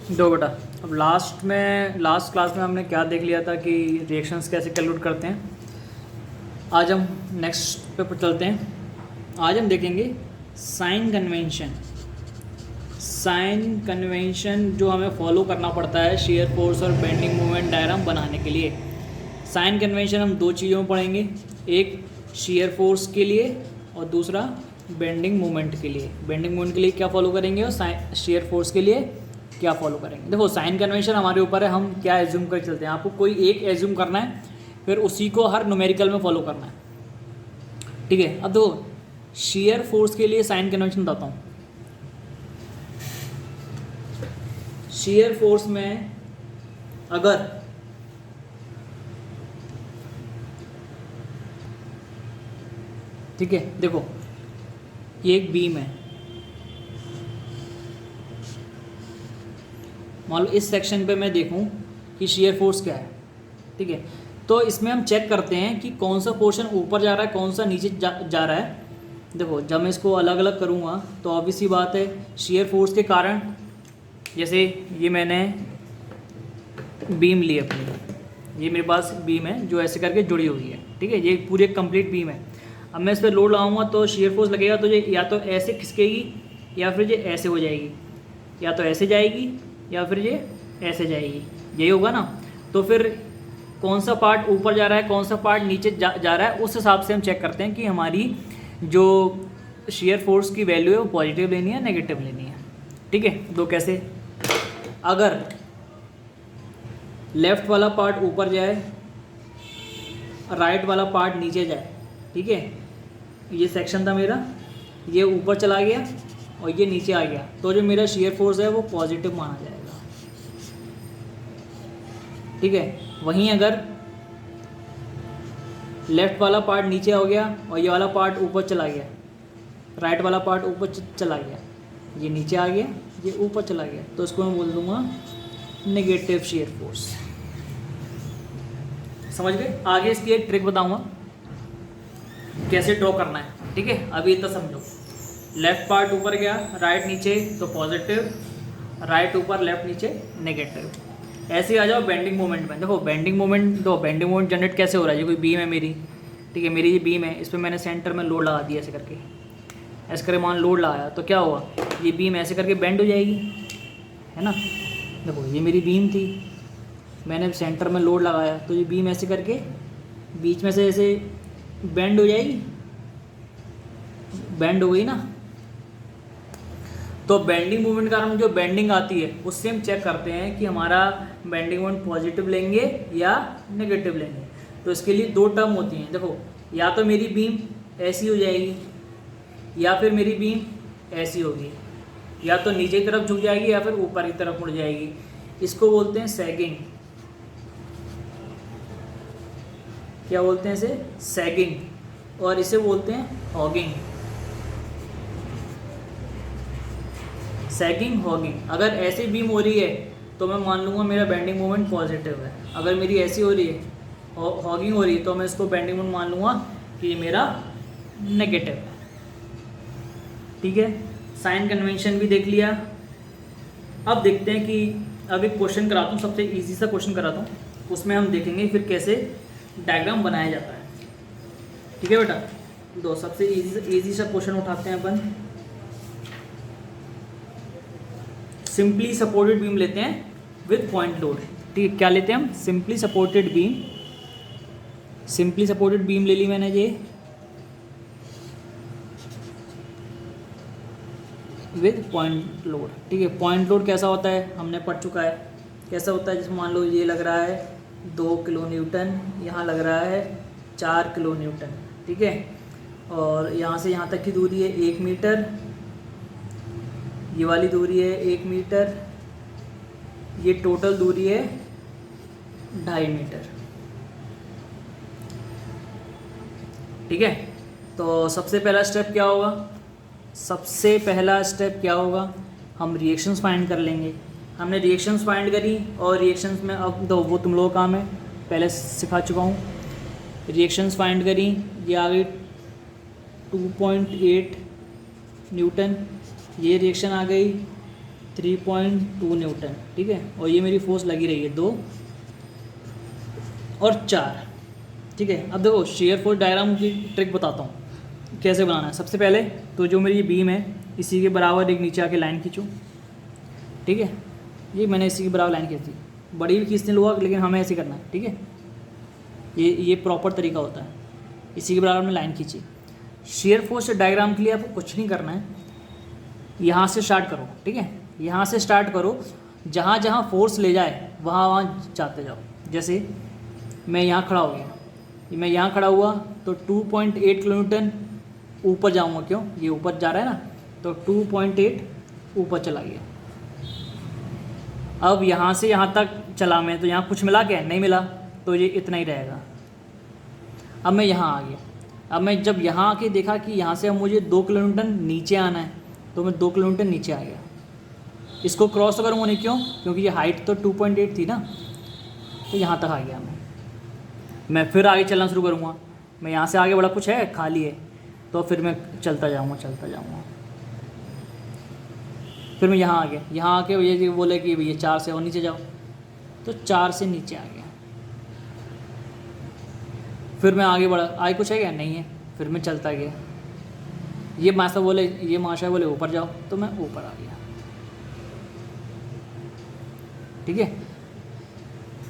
दो बेटा। अब लास्ट क्लास में हमने क्या देख लिया था कि रिएक्शंस कैसे कैलकुलेट करते हैं। आज हम नेक्स्ट पे चलते हैं। आज हम देखेंगे साइन कन्वेंशन जो हमें फॉलो करना पड़ता है शियर फोर्स और बेंडिंग मोमेंट डायग्राम बनाने के लिए। साइन कन्वेंशन हम दो चीज़ों में पढ़ेंगे, एक शियर फोर्स के लिए और दूसरा बेंडिंग मोमेंट के लिए। बेंडिंग मोमेंट के लिए क्या फॉलो करेंगे और शियर फोर्स के लिए क्या फॉलो करेंगे। देखो साइन कन्वेंशन हमारे ऊपर है, हम क्या एज्यूम कर चलते हैं। आपको कोई एक एज्यूम करना है, फिर उसी को हर न्यूमेरिकल में फॉलो करना है, ठीक है। अब देखो शियर फोर्स के लिए साइन कन्वेंशन बताता हूँ। शियर फोर्स में अगर ठीक है, देखो ये एक बीम है, मान लो इस सेक्शन पे मैं देखूं कि शियर फोर्स क्या है, ठीक है। तो इसमें हम चेक करते हैं कि कौन सा पोर्शन ऊपर जा रहा है, कौन सा नीचे जा रहा है। देखो जब मैं इसको अलग अलग करूँगा तो ऑब्वियस सी बात है शियर फोर्स के कारण, जैसे ये मैंने बीम ली अपनी, ये मेरे पास बीम है जो ऐसे करके जुड़ी हुई है, ठीक है। ये पूरी एक कंप्लीट बीम है। अब मैं इस पर लोड लगाऊंगा तो शियर फोर्स लगेगा, तो ये या तो ऐसे खिसकेगी या फिर ये ऐसे हो जाएगी, या तो ऐसे जाएगी या फिर ये ऐसे जाएगी, यही होगा ना। तो फिर कौन सा पार्ट ऊपर जा रहा है, कौन सा पार्ट नीचे जा रहा है, उस हिसाब से हम चेक करते हैं कि हमारी जो शियर फोर्स की वैल्यू है वो पॉजिटिव लेनी है नेगेटिव लेनी है, ठीक है। तो कैसे, अगर लेफ़्ट वाला पार्ट ऊपर जाए, राइट वाला पार्ट नीचे जाए, ठीक है। ये सेक्शन था मेरा, ये ऊपर चला गया और ये नीचे आ गया, तो जो मेरा शियर फोर्स है वो पॉजिटिव माना जाएगा, ठीक है। वहीं अगर लेफ़्ट वाला पार्ट नीचे हो गया और ये वाला पार्ट ऊपर चला गया, राइट वाला पार्ट ऊपर चला गया, ये नीचे आ गया, ये ऊपर चला गया, तो इसको मैं बोल दूंगा नेगेटिव शियर फोर्स। समझ गए। आगे इसकी एक ट्रिक बताऊंगा कैसे ड्रॉ करना है, ठीक है। अभी इतना समझो, लेफ्ट पार्ट ऊपर गया, राइट नीचे तो पॉजिटिव, राइट ऊपर लेफ्ट नीचे नेगेटिव। ऐसे ही आ जाओ बेंडिंग मोमेंट में। देखो बेंडिंग मोमेंट जनरेट कैसे हो रहा है। ये कोई बीम है मेरी, ठीक है, मेरी ये बीम है, इस पर मैंने सेंटर में लोड लगा दिया ऐसे करके, ऐसे करके मान लोड लगाया, तो क्या हुआ, ये बीम ऐसे करके बेंड हो जाएगी, है ना। देखो ये मेरी बीम थी, मैंने सेंटर में लोड लगाया, तो ये बीम ऐसे करके बीच में से ऐसे बेंड हो जाएगी, बेंड हो गई ना। तो बेंडिंग मूवमेंट के कारण जो बेंडिंग आती है उससे हम चेक करते हैं कि हमारा बेंडिंग मूवमेंट पॉजिटिव लेंगे या नेगेटिव लेंगे। तो इसके लिए दो टर्म होती हैं। देखो या तो मेरी बीम ऐसी हो जाएगी या फिर मेरी बीम ऐसी होगी, या तो नीचे की तरफ झुक जाएगी या फिर ऊपर की तरफ मुड़ जाएगी। इसको बोलते हैं सैगिंग। क्या बोलते हैं इसे, सैगिंग, और इसे बोलते हैं हॉगिंग। Sagging hugging. अगर ऐसी बीम हो रही है तो मैं मान लूँगा मेरा बेंडिंग मोमेंट पॉजिटिव है। अगर मेरी ऐसी हो रही है, हॉगिंग हो रही है, तो मैं इसको बेंडिंग मोमेंट मान लूँगा कि ये मेरा नेगेटिव है, ठीक है। साइन कन्वेंशन भी देख लिया। अब देखते हैं कि अब एक क्वेश्चन कराता हूँ, सबसे इजी सा क्वेश्चन कराता हूँ, उसमें हम देखेंगे फिर कैसे डायग्राम बनाया जाता है, ठीक है बेटा। दो सबसे इजी सा क्वेश्चन उठाते हैं अपन। सिंपली सपोर्टेड बीम लेते हैं विद पॉइंट लोड, ठीक है। क्या लेते हैं हम, सिंपली सपोर्टेड बीम ले ली मैंने ये विद पॉइंट लोड, ठीक है। पॉइंट लोड कैसा होता है हमने पढ़ चुका है, कैसा होता है। जैसे मान लो ये लग रहा है 2 किलो न्यूटन, यहाँ लग रहा है 4 किलो न्यूटन, ठीक है। और यहाँ से यहाँ तक की दूरी है 1 मीटर, ये वाली दूरी है 1 मीटर, ये टोटल दूरी है 2.5 मीटर, ठीक है। तो सबसे पहला स्टेप क्या होगा, हम रिएक्शंस फाइंड कर लेंगे। हमने रिएक्शंस फाइंड करी और रिएक्शंस में अब दो वो तुम लोगों का काम है, पहले सिखा चुका हूँ। रिएक्शंस फाइंड करी, ये आ गई 2.8 न्यूटन, ये रिएक्शन आ गई 3.2 न्यूटन, ठीक है। और ये मेरी फोर्स लगी रही है 2 और 4, ठीक है। अब देखो शेयर फोर्स डायग्राम की ट्रिक बताता हूँ कैसे बनाना है। सबसे पहले तो जो मेरी बीम है इसी के बराबर एक नीचे आके लाइन खींचूँ, ठीक है। ये मैंने इसी के बराबर लाइन खींची, बड़ी भी खींचने लूँगा लेकिन हमें ऐसे करना है, ठीक है। ये प्रॉपर तरीका होता है। इसी के बराबर में लाइन खींची। शेयर फोर्स डायग्राम के लिए आपको कुछ नहीं करना है, यहाँ से स्टार्ट करो, ठीक है। यहाँ से स्टार्ट करो, जहाँ जहाँ फोर्स ले जाए वहाँ वहाँ जाते जाओ। जैसे मैं यहाँ खड़ा हो गया, मैं यहाँ खड़ा हुआ तो 2.8 किलोमीटर ऊपर जाऊँगा, क्यों, ये ऊपर जा रहा है ना, तो 2.8 ऊपर चला गया। अब यहाँ से यहाँ तक चला मैं, तो यहाँ कुछ मिला क्या, नहीं मिला, तो ये इतना ही रहेगा। अब मैं यहाँ आ गया। अब मैं जब यहाँ आके देखा कि यहाँ से अब मुझे 2 किलोमीटर नीचे आना है, तो मैं 2 किलोमीटर नीचे आ गया। इसको क्रॉस तो करूँगा नहीं, क्यों, क्योंकि ये हाइट तो 2.8 थी ना, तो यहाँ तक आ गया मैं फिर आगे चलना शुरू करूँगा। मैं यहाँ से आगे बड़ा कुछ है, खाली है, तो फिर मैं चलता जाऊँगा। फिर मैं यहाँ आ गया, यहाँ आके ये बोले कि भैया 4 से और नीचे जाओ, तो 4 से नीचे आ गया। फिर मैं आगे बढ़ा, आगे कुछ है क्या, नहीं है, फिर मैं चलता गया। ये माशा बोले ऊपर जाओ, तो मैं ऊपर आ गया, ठीक है।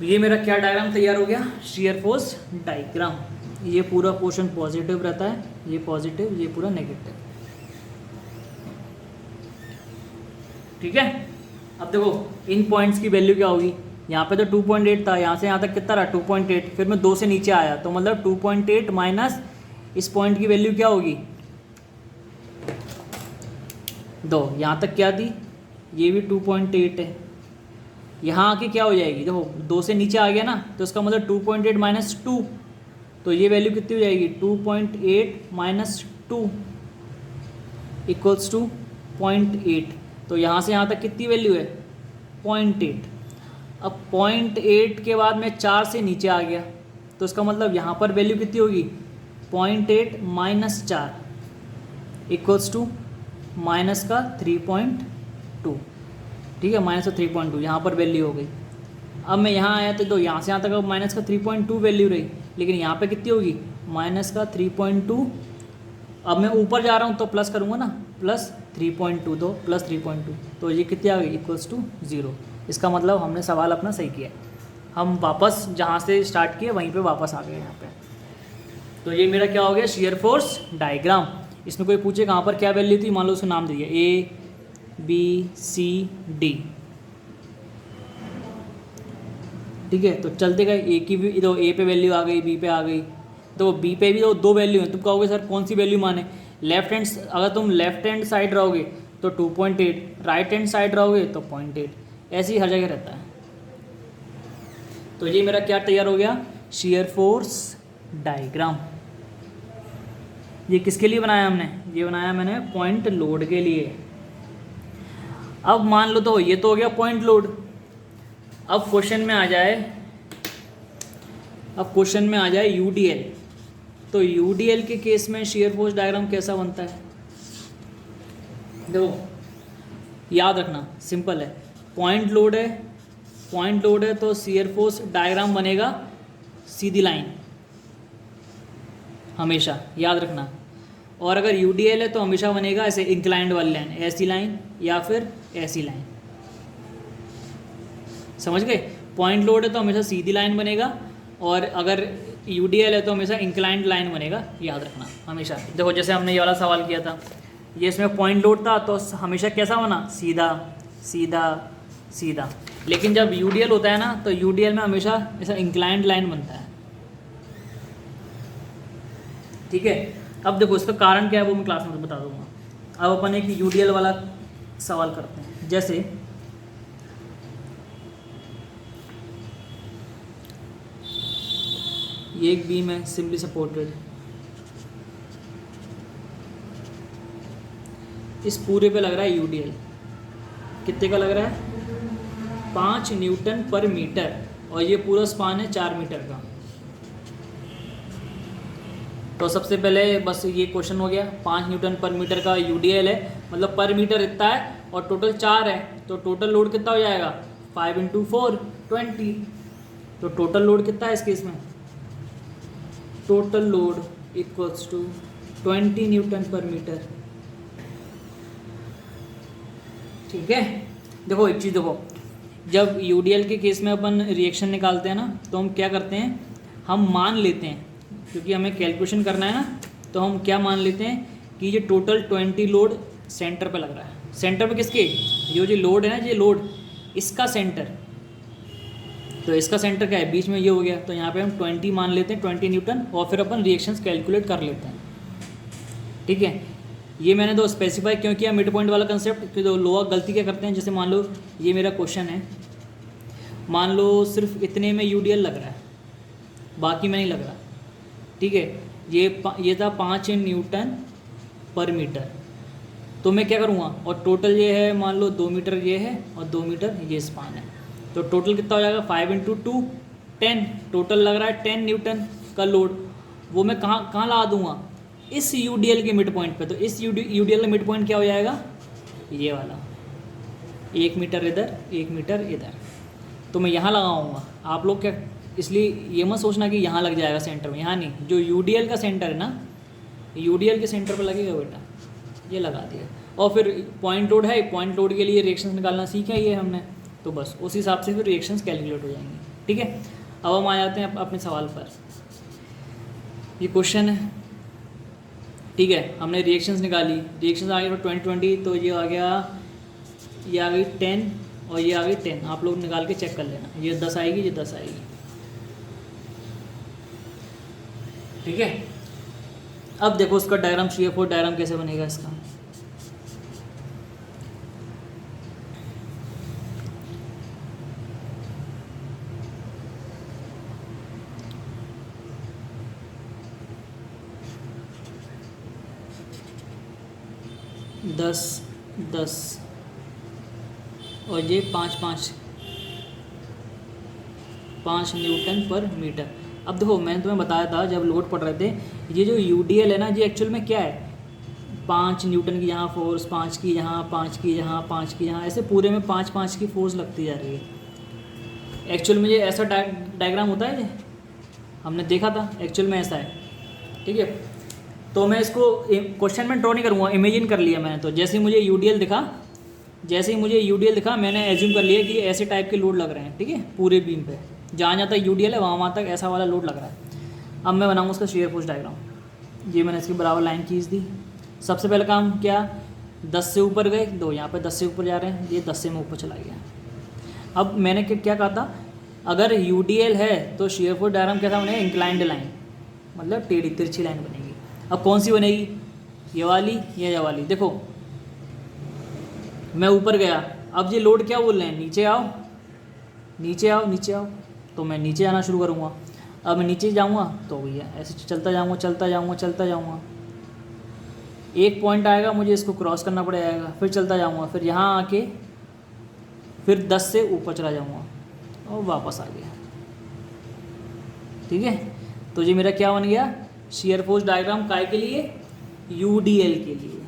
ये मेरा क्या डायग्राम तैयार हो गया, शेयर फोर्स डायग्राम। ये पूरा पोर्शन पॉजिटिव रहता है, ये पॉजिटिव, ये पूरा नेगेटिव, ठीक है। अब देखो इन पॉइंट्स की वैल्यू क्या होगी। यहाँ पे तो 2.8 था, यहाँ से यहाँ तक कितना रहा 2.8, फिर मैं 2 से नीचे आया, तो मतलब 2.8 माइनस इस पॉइंट की वैल्यू क्या होगी 2। यहाँ तक क्या थी, ये भी 2.8 है। यहाँ आके क्या हो जाएगी, देखो 2 से नीचे आ गया ना, तो इसका मतलब 2.8 माइनस 2, तो ये वैल्यू कितनी हो जाएगी 2.8 माइनस 2 इक्वल्स टू 0.8। तो यहाँ से यहाँ तक कितनी वैल्यू है 0.8। अब 0.8 के बाद मैं 4 से नीचे आ गया, तो इसका मतलब यहाँ पर वैल्यू कितनी होगी 0.8 माइनस 4 इक्वल्स टू माइनस का 3.2, ठीक है। माइनस का 3.2 यहाँ पर वैल्यू हो गई। अब मैं यहाँ आया तो यहाँ से यहाँ तक अब माइनस का 3.2 वैल्यू रही, लेकिन यहाँ पे कितनी होगी माइनस का 3.2। अब मैं ऊपर जा रहा हूँ तो प्लस करूँगा ना, प्लस 3.2, तो प्लस 3.2, तो ये कितनी आ गई इक्वल्स टू 0। इसका मतलब हमने सवाल अपना सही किया, हम वापस जहाँ से स्टार्ट किए वहीं पे वापस आ गए यहाँ पे। तो ये मेरा क्या हो गया शेयर फोर्स डायग्राम। इसमें कोई पूछे कहाँ पर क्या वैल्यू थी, मान लो उसका नाम दीजिए ABCD, ठीक है। तो चलते गए, ए की भी तो ए पे वैल्यू आ गई, बी पे आ गई, तो बी पे भी तो 2 वैल्यू हैं। तुम कहोगे सर कौन सी वैल्यू माने, अगर तुम लेफ्ट हैंड साइड रहोगे तो 2.8, राइट हैंड साइड रहोगे तो 0.8, ऐसे ही हर जगह रहता है। तो ये मेरा क्या तैयार हो गया शेयर फोर्स डायग्राम। ये किसके लिए बनाया हमने, ये बनाया मैंने पॉइंट लोड के लिए। अब मान लो तो ये तो हो गया पॉइंट लोड। अब क्वेश्चन में आ जाए यूडीएल। तो यूडीएल के केस में शेयर फोर्स डायग्राम कैसा बनता है, देखो याद रखना, सिंपल है। पॉइंट लोड है तो शेयर फोर्स डायग्राम बनेगा सीधी लाइन, हमेशा याद रखना। और अगर यूडीएल है तो हमेशा बनेगा ऐसे इंक्लाइंड वाली लाइन, ऐसी लाइन या फिर ऐसी लाइन, समझ गए। पॉइंट लोड है तो हमेशा सीधी लाइन बनेगा, और अगर यूडीएल है तो हमेशा इंक्लाइंड लाइन बनेगा, याद रखना हमेशा। देखो जैसे हमने ये वाला सवाल किया था, ये इसमें पॉइंट लोड था तो हमेशा कैसा बना, सीधा सीधा सीधा। लेकिन जब यूडीएल होता है ना, तो यूडीएल में हमेशा ऐसा इंक्लाइंड लाइन बनता है, ठीक है। अब देखो इसका कारण क्या है वो मैं क्लास में बता दूंगा। अब अपन एक यूडीएल वाला सवाल करते हैं। जैसे ये एक बीम है सिंपली सपोर्टेड, इस पूरे पे लग रहा है यूडीएल, कितने का लग रहा है 5 न्यूटन पर मीटर, और ये पूरा स्पान है 4 मीटर का। तो सबसे पहले बस ये क्वेश्चन हो गया, 5 न्यूटन पर मीटर का यूडीएल है, मतलब पर मीटर इतना है, और टोटल 4 है, तो टोटल लोड कितना हो जाएगा 5 × 4 20। तो टोटल लोड कितना है इस केस में, total load equals to 20 Nm/m। ठीक है। देखो एक चीज़ देखो, जब यूडीएल के केस में अपन रिएक्शन निकालते हैं ना, तो हम क्या करते हैं, हम मान लेते हैं, क्योंकि हमें कैलकुलेशन करना है ना, तो हम क्या मान लेते हैं कि ये टोटल 20 लोड सेंटर पे लग रहा है। सेंटर पे किसके, ये जो लोड है ना, ये लोड इसका सेंटर, तो इसका सेंटर क्या है, बीच में ये हो गया, तो यहाँ पे हम 20 मान लेते हैं, 20 न्यूटन, और फिर अपन रिएक्शंस कैलकुलेट कर लेते हैं। ठीक है, ये मैंने तो स्पेसिफाई क्यों किया मिड पॉइंट वाला कंसेप्ट, कि तो लोग गलती क्या करते हैं, जैसे मान लो ये मेरा क्वेश्चन है, मान लो सिर्फ इतने में यूडीएल लग रहा है, बाकी में नहीं लग रहा। ठीक है, ये था 5 Nm/m, तो मैं क्या करूँगा, और टोटल ये है मान लो 2 मीटर ये है और 2 मीटर ये स्पान है, तो टोटल कितना हो जाएगा 5 × 2 10, टोटल लग रहा है 10 न्यूटन का लोड। वो मैं कहाँ लगा दूँगा, इस यूडीएल के मिड पॉइंट पे। तो इस यूडीएल का मिड पॉइंट क्या हो जाएगा, ये वाला, 1 मीटर इधर 1 मीटर इधर, तो मैं यहाँ लगाऊंगा। आप लोग क्या, इसलिए ये मत सोचना कि यहाँ लग जाएगा सेंटर में, यहाँ नहीं, जो यूडीएल का सेंटर है ना, यूडीएल के सेंटर पे लगेगा बेटा, ये लगा दिया। और फिर पॉइंट लोड है, पॉइंट लोड के लिए रिएक्शंस निकालना सीखा ही है हमने, तो बस उस हिसाब से फिर रिएक्शंस कैलकुलेट हो जाएंगे। ठीक है, अब हम आ जाते हैं अपने सवाल पर। ये क्वेश्चन है, ठीक है, हमने रिएक्शंस निकाली, रिएक्शंस आ गया 20 तो ये आ गया, ये आ गई 10 और ये आ गई 10। आप लोग निकाल के चेक कर लेना, ये 10 आएगी, ये 10 आएगी। ठीक है, अब देखो उसका डायग्राम, CF4 डायग्राम कैसे बनेगा इसका। दस 10 और ये 5 Nm/m। अब देखो मैंने तुम्हें बताया था जब लोड पढ़ रहे थे, ये जो यूडीएल है ना, ये एक्चुअल में क्या है, 5 न्यूटन की यहाँ फोर्स, 5 की यहाँ, 5 की यहाँ, 5 की यहाँ, ऐसे पूरे में 5 की फोर्स लगती जा रही है। एक्चुअल में ये ऐसा डायग्राम होता है, ये हमने देखा था, एक्चुअल में ऐसा है। ठीक है, तो मैं इसको क्वेश्चन में ड्रॉ नहीं करूँगा, इमेजिन कर लिया मैंने। तो जैसे ही मुझे यूडीएल दिखा, मैंने एज्यूम कर लिया कि ऐसे टाइप के लोड लग रहे हैं। ठीक है, पूरे बीम पे जहाँ जहाँ तक यूडीएल है वहाँ तक ऐसा वाला लोड लग रहा है। अब मैं बनाऊँगा उसका शियर फोर्स डायग्राम। ये मैंने इसकी बराबर लाइन खींच दी। सबसे पहले काम क्या, 10 से ऊपर गए, दो यहाँ पे 10 से ऊपर जा रहे हैं, ये 10 से मैं ऊपर चला गया। अब मैंने क्या कहा था, अगर यूडीएल है तो शियर फोर्स डायग्राम कैसा बनेगा, इंक्लाइंड लाइन, मतलब टेढ़ी तिरछी लाइन बनेगी। अब कौन सी बनेगी, ये वाली या ये वाली। देखो मैं ऊपर गया, अब ये लोड क्या बोल रहे हैं, नीचे आओ नीचे आओ नीचे आओ, तो मैं नीचे आना शुरू करूँगा। अब मैं नीचे जाऊँगा तो भैया ऐसे चलता जाऊँगा चलता जाऊँगा चलता जाऊँगा, एक पॉइंट आएगा, मुझे इसको क्रॉस करना पड़ेगा, फिर चलता जाऊँगा, फिर यहाँ आके फिर 10 से ऊपर चला जाऊँगा और वापस आ गया। ठीक है, तो ये मेरा क्या बन गया, शियर फोर्स डायग्राम काय के लिए, यूडीएल के लिए।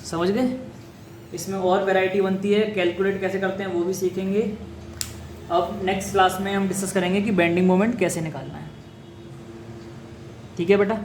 समझ गए। इसमें और वैरायटी बनती है, कैलकुलेट कैसे करते हैं वो भी सीखेंगे। अब नेक्स्ट क्लास में हम डिस्कस करेंगे कि बेंडिंग मोमेंट कैसे निकालना है। ठीक है बेटा।